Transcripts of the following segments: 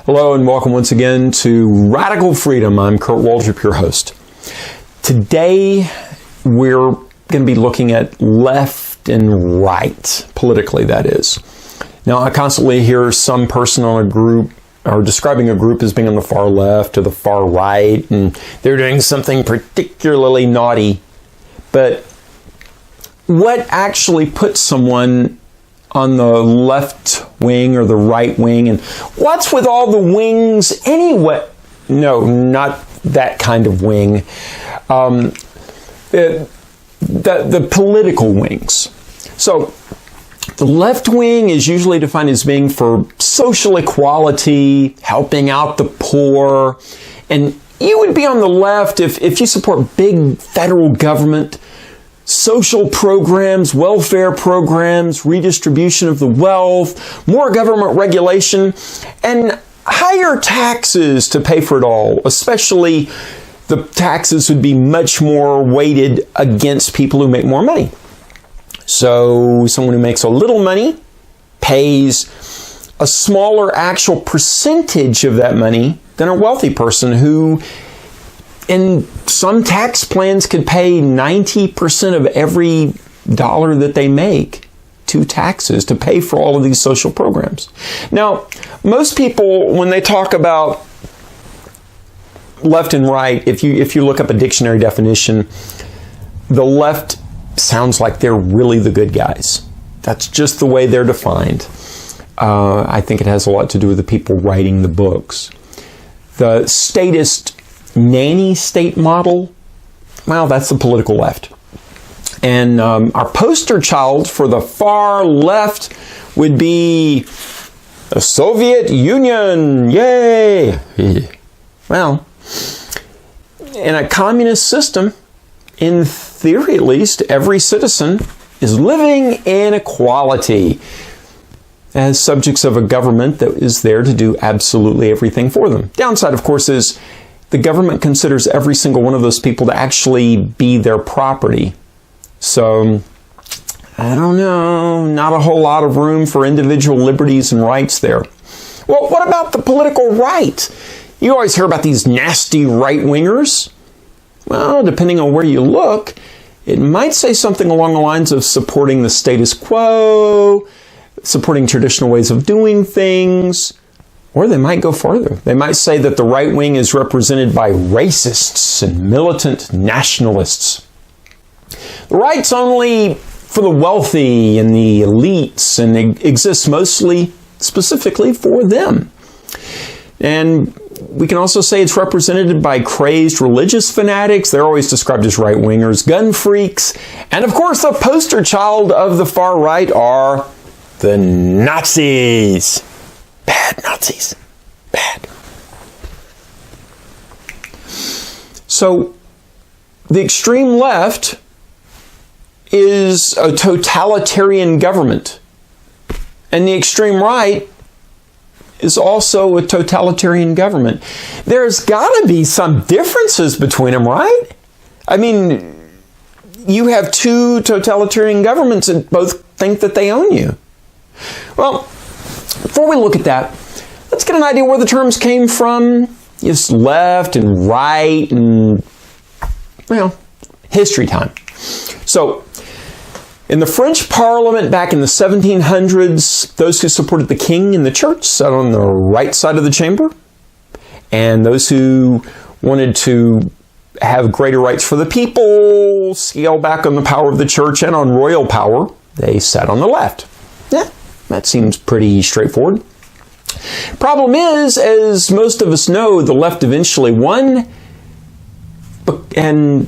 Hello and welcome once again to Radical Freedom. I'm Kurt Waldrop, your host. Today we're going to be looking at left and right, politically that is. Now I constantly hear some person on a group or describing a group as being on the far left or the far right, and they're doing something particularly naughty. But what actually puts someone on the left wing or the right wing, and what's with all the wings anyway? No, not that kind of wing. The political wings. So the left wing is usually defined as being for social equality, helping out the poor, and you would be on the left if you support big federal government, social programs, welfare programs, redistribution of the wealth, more government regulation, and higher taxes to pay for it all. Especially the taxes would be much more weighted against people who make more money. So someone who makes a little money pays a smaller actual percentage of that money than a wealthy person who, in some tax plans, could pay 90% of every dollar that they make to taxes to pay for all of these social programs. Now, most people, when they talk about left and right, if you look up a dictionary definition, the left sounds like they're really the good guys. That's just the way they're defined. I think it has a lot to do with the people writing the books. The statist nanny state model, well, that's the political left. And our poster child for the far left would be the Soviet Union. Yay! Well, in a communist system, in theory at least, every citizen is living in equality as subjects of a government that is there to do absolutely everything for them. Downside, of course, is the government considers every single one of those people to actually be their property. So, I don't know, not a whole lot of room for individual liberties and rights there. Well, what about the political right? You always hear about these nasty right-wingers. Well, depending on where you look, it might say something along the lines of supporting the status quo, supporting traditional ways of doing things, or they might go farther. They might say that the right wing is represented by racists and militant nationalists. The right's only for the wealthy and the elites, and it exists mostly, specifically for them. And we can also say it's represented by crazed religious fanatics. They're always described as right-wingers, gun freaks, and of course the poster child of the far right are the Nazis. Bad Nazis. Bad. So, the extreme left is a totalitarian government. And the extreme right is also a totalitarian government. There's got to be some differences between them, right? I mean, you have two totalitarian governments that both think that they own you. Well, before we look at that, let's get an idea where the terms came from. Yes, left and right and, well, history time. So, in the French Parliament back in the 1700s, those who supported the king and the church sat on the right side of the chamber. And those who wanted to have greater rights for the people, scale back on the power of the church and on royal power, they sat on the left. Yeah, that seems pretty straightforward. Problem is, as most of us know, the left eventually won, and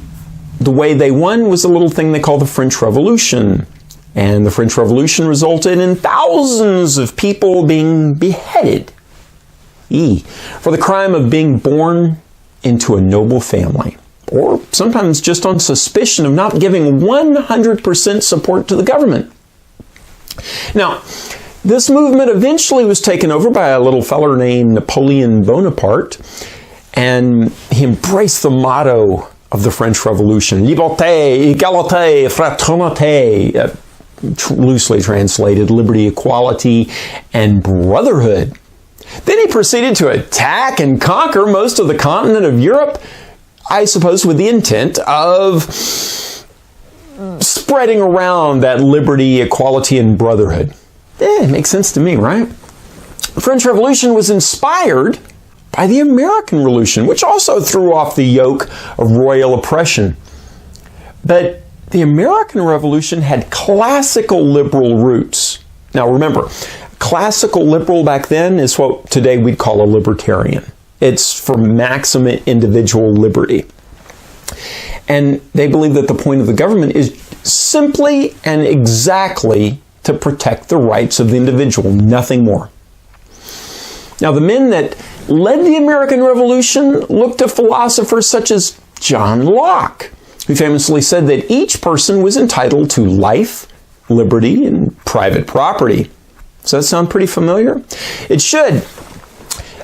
the way they won was a little thing they call the French Revolution. And the French Revolution resulted in thousands of people being beheaded for the crime of being born into a noble family, or sometimes just on suspicion of not giving 100% support to the government. Now, this movement eventually was taken over by a little feller named Napoleon Bonaparte, and he embraced the motto of the French Revolution, liberté, égalité, fraternité, loosely translated, liberty, equality, and brotherhood. Then he proceeded to attack and conquer most of the continent of Europe, I suppose with the intent of spreading around that liberty, equality, and brotherhood. It makes sense to me, right? The French Revolution was inspired by the American Revolution, which also threw off the yoke of royal oppression. But the American Revolution had classical liberal roots. Now remember, classical liberal back then is what today we'd call a libertarian. It's for maximum individual liberty. And they believe that the point of the government is simply and exactly to protect the rights of the individual, nothing more. Now, the men that led the American Revolution looked to philosophers such as John Locke, who famously said that each person was entitled to life, liberty, and private property. Does that sound pretty familiar? It should.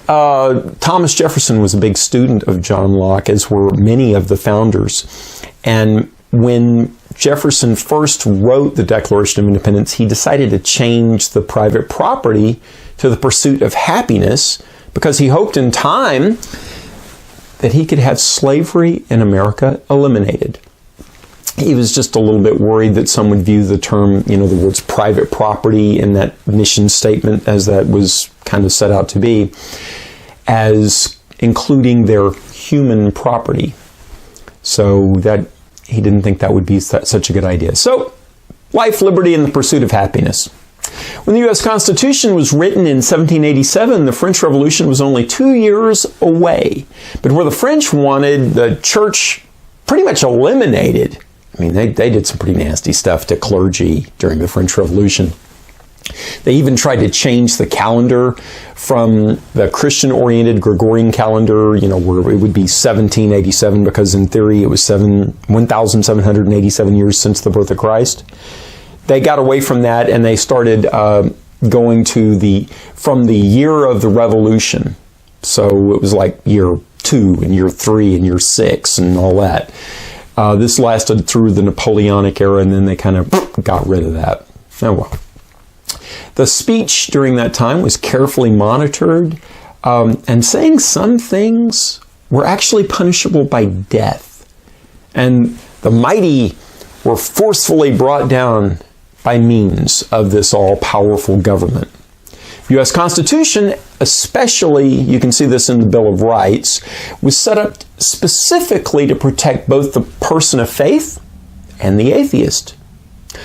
Thomas Jefferson was a big student of John Locke, as were many of the founders. And when Jefferson first wrote the Declaration of Independence, he decided to change the private property to the pursuit of happiness because he hoped in time that he could have slavery in America eliminated. He was just a little bit worried that some would view the term, the words private property in that mission statement, as that was kind of set out to be, as including their human property. So that he didn't think that would be such a good idea. So, life, liberty, and the pursuit of happiness. When the U.S. Constitution was written in 1787, the French Revolution was only 2 years away. But where the French wanted the church pretty much eliminated, they did some pretty nasty stuff to clergy during the French Revolution. They even tried to change the calendar from the Christian-oriented Gregorian calendar, where it would be 1787, because in theory it was 1,787 years since the birth of Christ. They got away from that and they started going to from the year of the Revolution. So it was like year 2 and year 3 and year 6 and all that. This lasted through the Napoleonic era, and then they kind of got rid of that. Oh well. The speech during that time was carefully monitored, and saying some things were actually punishable by death. And the mighty were forcefully brought down by means of this all-powerful government. The U.S. Constitution, especially, you can see this in the Bill of Rights, was set up specifically to protect both the person of faith and the atheist,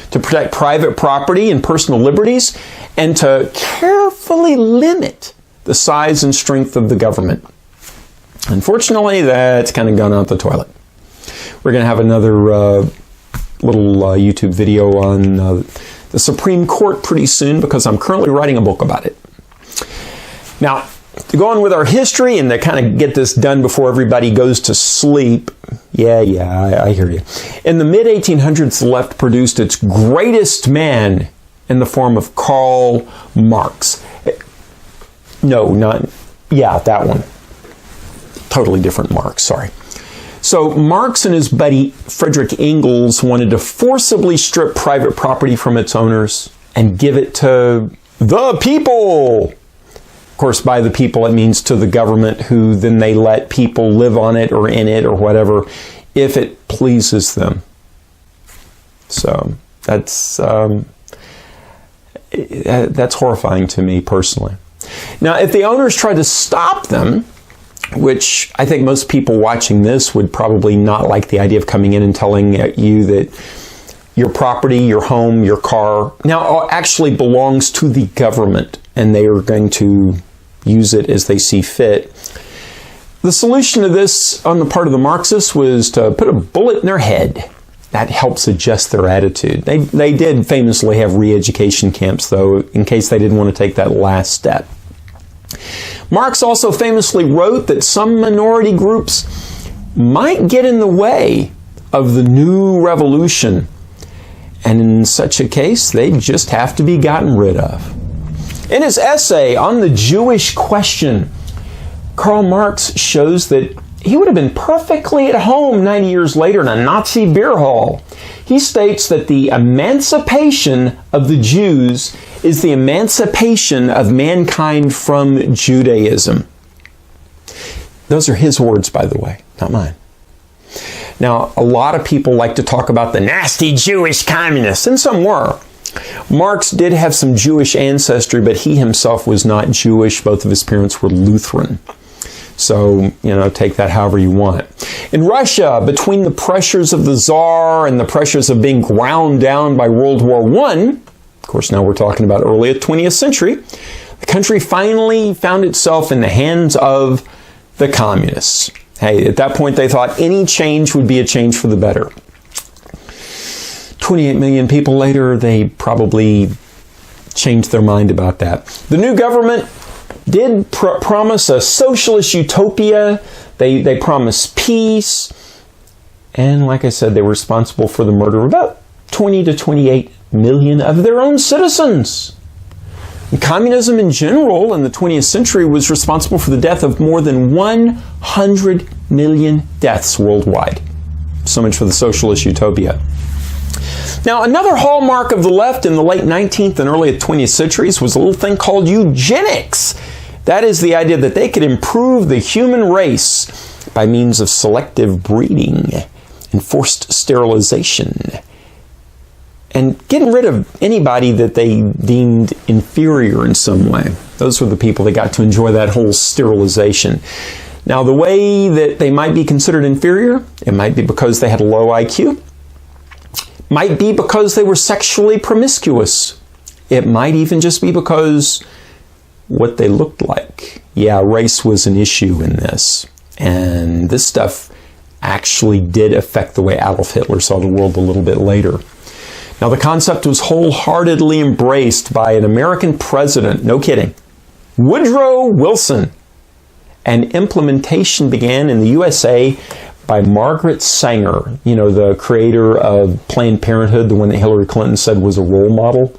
to protect private property and personal liberties, and to carefully limit the size and strength of the government. Unfortunately, that's kind of gone out the toilet. We're going to have another little YouTube video on the Supreme Court pretty soon, because I'm currently writing a book about it. Now, to go on with our history and to kind of get this done before everybody goes to sleep, I hear you. In the mid-1800s, the left produced its greatest man in the form of Karl Marx. That one. Totally different Marx, sorry. So Marx and his buddy Friedrich Engels wanted to forcibly strip private property from its owners and give it to the people. Of course, by the people, it means to the government, who then they let people live on it or in it or whatever, if it pleases them. So that's horrifying to me personally. Now, if the owners tried to stop them, which I think most people watching this would probably not like the idea of coming in and telling you that your property, your home, your car now actually belongs to the government, and they are going to use it as they see fit. The solution to this on the part of the Marxists was to put a bullet in their head. That helps adjust their attitude. They did famously have re-education camps, though, in case they didn't want to take that last step. Marx also famously wrote that some minority groups might get in the way of the new revolution, and in such a case, they just have to be gotten rid of. In his essay on the Jewish question, Karl Marx shows that he would have been perfectly at home 90 years later in a Nazi beer hall. He states that the emancipation of the Jews is the emancipation of mankind from Judaism. Those are his words, by the way, not mine. Now, a lot of people like to talk about the nasty Jewish communists, and some were. Marx did have some Jewish ancestry, but he himself was not Jewish. Both of his parents were Lutheran. So, take that however you want. In Russia, between the pressures of the Tsar and the pressures of being ground down by World War I, of course now we're talking about early 20th century, the country finally found itself in the hands of the communists. Hey, at that point they thought any change would be a change for the better. 28 million people later, they probably changed their mind about that. The new government did promise a socialist utopia. They promised peace. And like I said, they were responsible for the murder of about 20 to 28 million of their own citizens. And communism in general in the 20th century was responsible for the death of more than 100 million deaths worldwide. So much for the socialist utopia. Now, another hallmark of the left in the late 19th and early 20th centuries was a little thing called eugenics. That is the idea that they could improve the human race by means of selective breeding and forced sterilization and getting rid of anybody that they deemed inferior in some way. Those were the people that got to enjoy that whole sterilization. Now, the way that they might be considered inferior, it might be because they had a low IQ. Might be because they were sexually promiscuous. It might even just be because what they looked like. Yeah, race was an issue in this. And this stuff actually did affect the way Adolf Hitler saw the world a little bit later. Now, the concept was wholeheartedly embraced by an American president, no kidding, Woodrow Wilson. And implementation began in the USA by Margaret Sanger, the creator of Planned Parenthood, the one that Hillary Clinton said was a role model.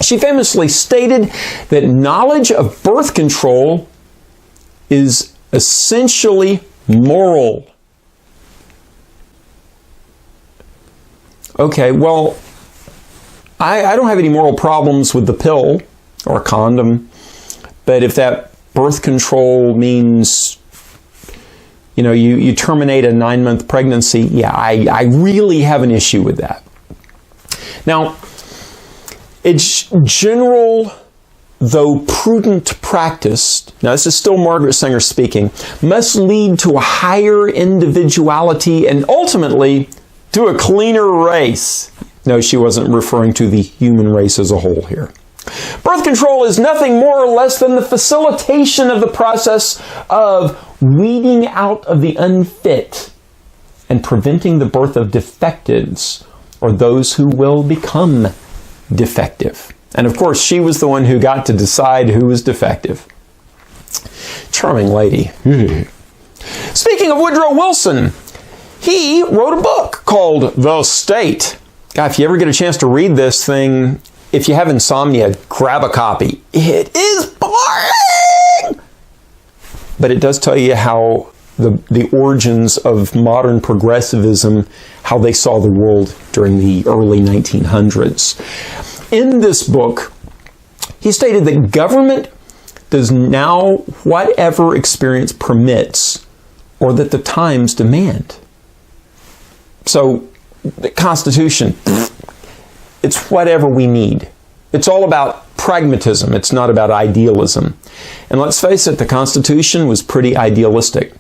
She famously stated that knowledge of birth control is essentially moral. Okay, well, I don't have any moral problems with the pill or a condom, but if that birth control means you terminate a 9-month pregnancy, yeah, I really have an issue with that. Now, it's general, though prudent practice, now this is still Margaret Sanger speaking, must lead to a higher individuality and ultimately to a cleaner race. No, she wasn't referring to the human race as a whole here. Birth control is nothing more or less than the facilitation of the process of weeding out of the unfit and preventing the birth of defectives or those who will become defective. And of course, she was the one who got to decide who was defective. Charming lady. Speaking of Woodrow Wilson, he wrote a book called The State. God, if you ever get a chance to read this thing, if you have insomnia, grab a copy. It is boring! But it does tell you how the origins of modern progressivism, how they saw the world during the early 1900s. In this book, he stated that government does now whatever experience permits or that the times demand. So, the Constitution, it's whatever we need. It's all about pragmatism. It's not about idealism. And let's face it, the Constitution was pretty idealistic.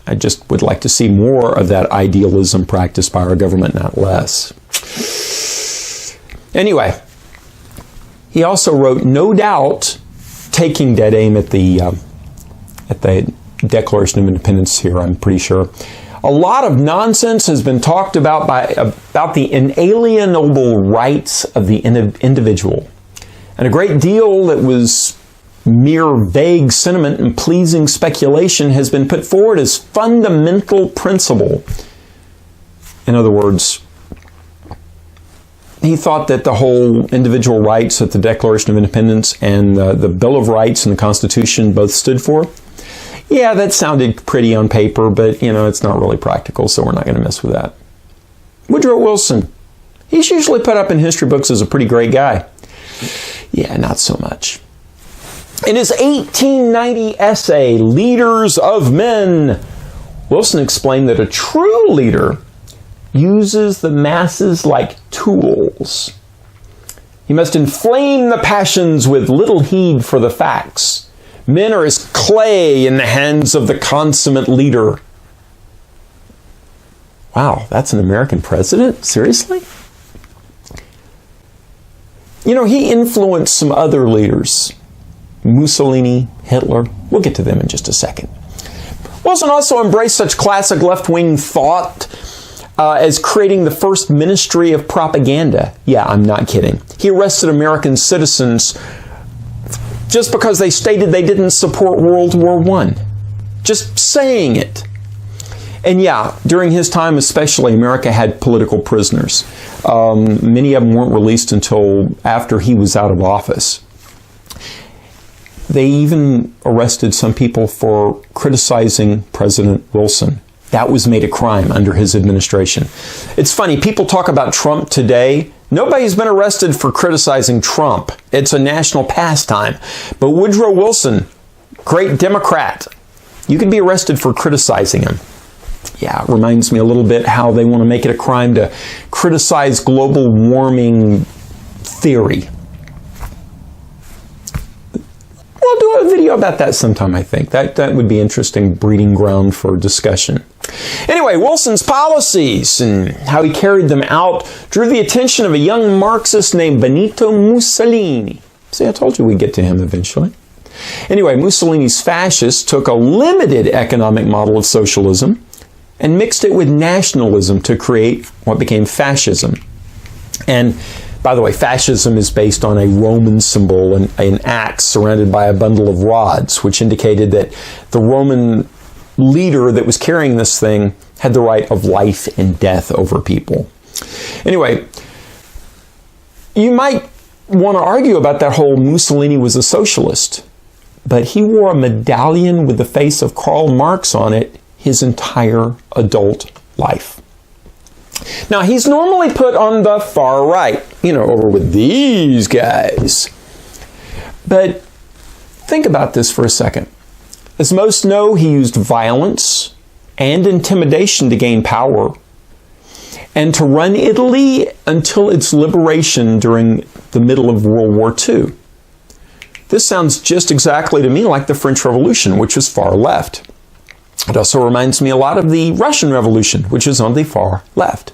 I just would like to see more of that idealism practiced by our government, not less. Anyway, he also wrote, no doubt, taking dead aim at the Declaration of Independence here, I'm pretty sure. A lot of nonsense has been talked about about the inalienable rights of the individual. And a great deal that was mere vague sentiment and pleasing speculation has been put forward as fundamental principle. In other words, he thought that the whole individual rights that the Declaration of Independence and the Bill of Rights and the Constitution both stood for, yeah, that sounded pretty on paper, but, it's not really practical, so we're not going to mess with that. Woodrow Wilson, He's usually put up in history books as a pretty great guy. Yeah, not so much. In his 1890 essay, Leaders of Men, Wilson explained that a true leader uses the masses like tools. He must inflame the passions with little heed for the facts. Men are as clay in the hands of the consummate leader. Wow, that's an American president? Seriously? You know, he influenced some other leaders. Mussolini, Hitler. We'll get to them in just a second. Wilson also embraced such classic left-wing thought as creating the first ministry of propaganda. Yeah, I'm not kidding. He arrested American citizens just because they stated they didn't support World War I. Just saying it. And yeah, during his time especially, America had political prisoners. Many of them weren't released until after he was out of office. They even arrested some people for criticizing President Wilson. That was made a crime under his administration. It's funny, people talk about Trump today. Nobody's been arrested for criticizing Trump. It's a national pastime. But Woodrow Wilson, great Democrat, you could be arrested for criticizing him. Yeah, it reminds me a little bit how they want to make it a crime to criticize global warming theory. We'll do a video about that sometime, I think. That would be interesting breeding ground for discussion. Anyway, Wilson's policies and how he carried them out drew the attention of a young Marxist named Benito Mussolini. See, I told you we'd get to him eventually. Anyway, Mussolini's fascists took a limited economic model of socialism and mixed it with nationalism to create what became fascism. And by the way, fascism is based on a Roman symbol, an axe surrounded by a bundle of rods, which indicated that the Roman leader that was carrying this thing had the right of life and death over people. Anyway, you might want to argue about that whole Mussolini was a socialist, but he wore a medallion with the face of Karl Marx on it his entire adult life. Now, he's normally put on the far right, over with these guys. But think about this for a second. As most know, he used violence and intimidation to gain power and to run Italy until its liberation during the middle of World War II. This sounds just exactly to me like the French Revolution, which was far left. It also reminds me a lot of the Russian Revolution, which is on the far left.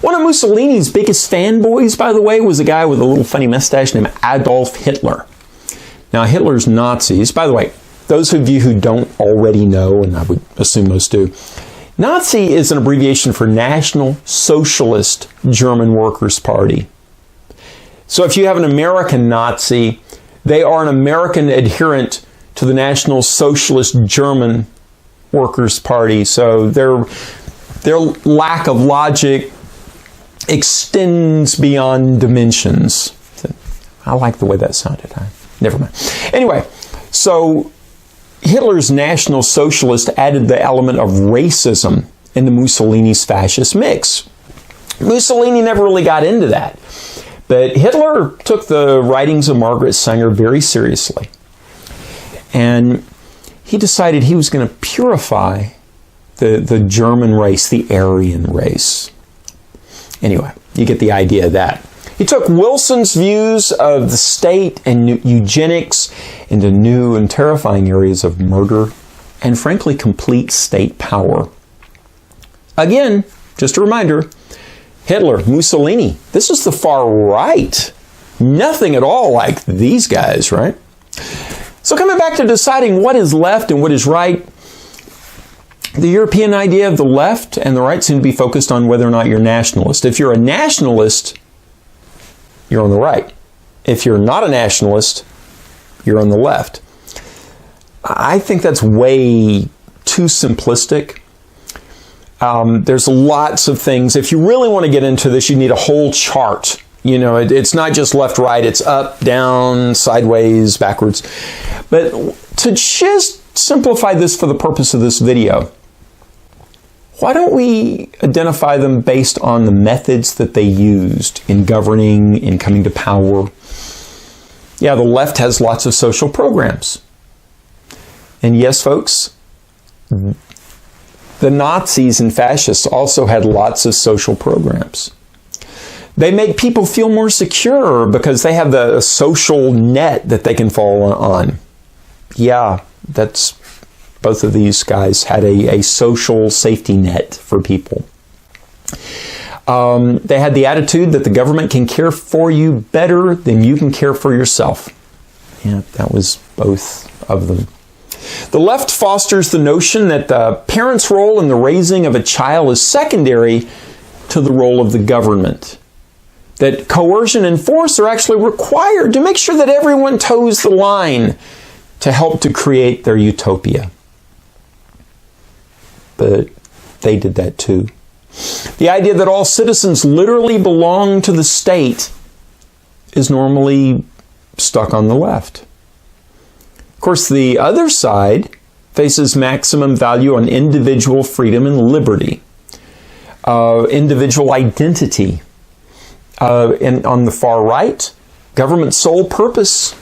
One of Mussolini's biggest fanboys, by the way, was a guy with a little funny mustache named Adolf Hitler. Now, Hitler's Nazis, by the way, those of you who don't already know, and I would assume most do, Nazi is an abbreviation for National Socialist German Workers' Party. So if you have an American Nazi, they are an American adherent to the National Socialist German Workers' Party. So their lack of logic extends beyond dimensions. I like the way that sounded. Never mind. Anyway, so Hitler's National Socialist added the element of racism into Mussolini's fascist mix. Mussolini never really got into that, but Hitler took the writings of Margaret Sanger very seriously. And he decided he was going to purify the German race, the Aryan race. Anyway, you get the idea of that. He took Wilson's views of the state and eugenics into new and terrifying areas of murder and, frankly, complete state power. Again, just a reminder, Hitler, Mussolini, this is the far right. Nothing at all like these guys, right? So coming back to deciding what is left and what is right, the European idea of the left and the right seem to be focused on whether or not you're nationalist. If you're a nationalist, you're on the right. If you're not a nationalist, you're on the left. I think that's way too simplistic. There's lots of things. If you really want to get into this, you need a whole chart. It's not just left, right. It's up, down, sideways, backwards. But to just simplify this for the purpose of this video, why don't we identify them based on the methods that they used in governing, in coming to power? Yeah, the left has lots of social programs. And yes, folks, the Nazis and fascists also had lots of social programs. They make people feel more secure because they have the social net that they can fall on. Yeah, both of these guys had a social safety net for people. They had the attitude that the government can care for you better than you can care for yourself. Yeah, that was both of them. The left fosters the notion that the parent's role in the raising of a child is secondary to the role of the government. That coercion and force are actually required to make sure that everyone toes the line to help to create their utopia. But they did that too. The idea that all citizens literally belong to the state is normally stuck on the left. Of course, the other side faces maximum value on individual freedom and liberty, individual identity. And on the far right, government's sole purpose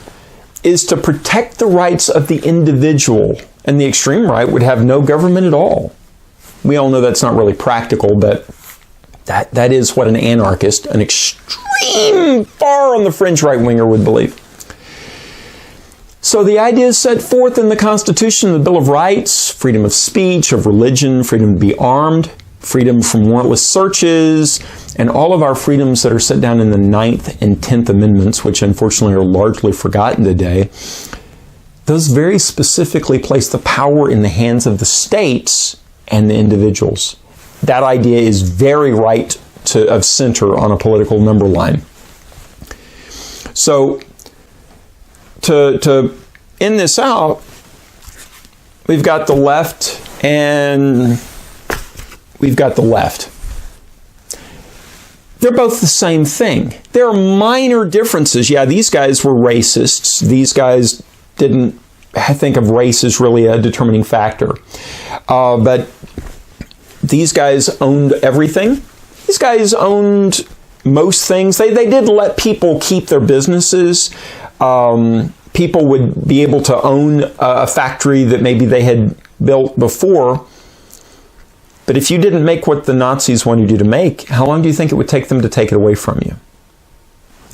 is to protect the rights of the individual, and the extreme right would have no government at all. We all know that's not really practical, but that is what an anarchist, an extreme far on the fringe right-winger would believe. So the ideas set forth in the Constitution, the Bill of Rights, freedom of speech, of religion, freedom to be armed, freedom from warrantless searches, and all of our freedoms that are set down in the 9th and 10th Amendments, which unfortunately are largely forgotten today, those very specifically place the power in the hands of the states and the individuals. That idea is very right of center on a political number line. So, to end this out, we've got the left and we've got the left. They're both the same thing. There are minor differences. Yeah, these guys were racists. These guys didn't think of race as really a determining factor. But these guys owned everything. These guys owned most things. They did let people keep their businesses. People would be able to own a factory that maybe they had built before. But if you didn't make what the Nazis wanted you to make, how long do you think it would take them to take it away from you?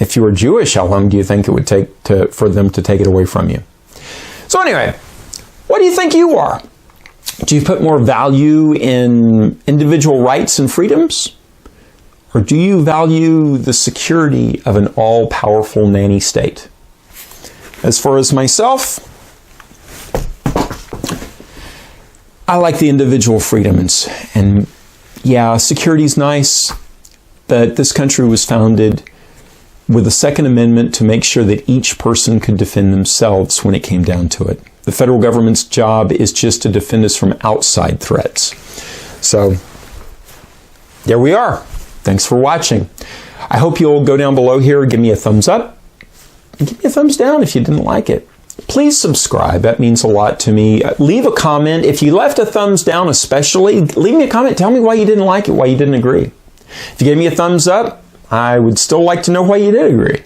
If you were Jewish, how long do you think it would take for them to take it away from you? So anyway, what do you think you are? Do you put more value in individual rights and freedoms? Or do you value the security of an all-powerful nanny state? As far as myself, I like the individual freedoms. And yeah, security's nice, but this country was founded with the Second Amendment to make sure that each person could defend themselves when it came down to it. The federal government's job is just to defend us from outside threats. So, there we are. Thanks for watching. I hope you'll go down below here, give me a thumbs up, and give me a thumbs down if you didn't like it. Please subscribe. That means a lot to me. Leave a comment. If you left a thumbs down especially, leave me a comment. Tell me why you didn't like it, why you didn't agree. If you gave me a thumbs up, I would still like to know why you did agree.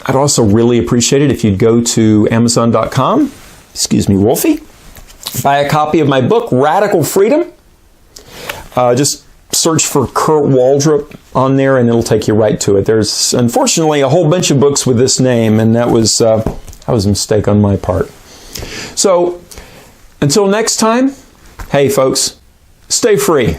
I'd also really appreciate it if you'd go to Amazon.com, Wolfie, buy a copy of my book, Radical Freedom. Just search for Kurt Waldrop on there and it'll take you right to it. There's unfortunately a whole bunch of books with this name, and that was a mistake on my part. So until next time, hey folks, stay free.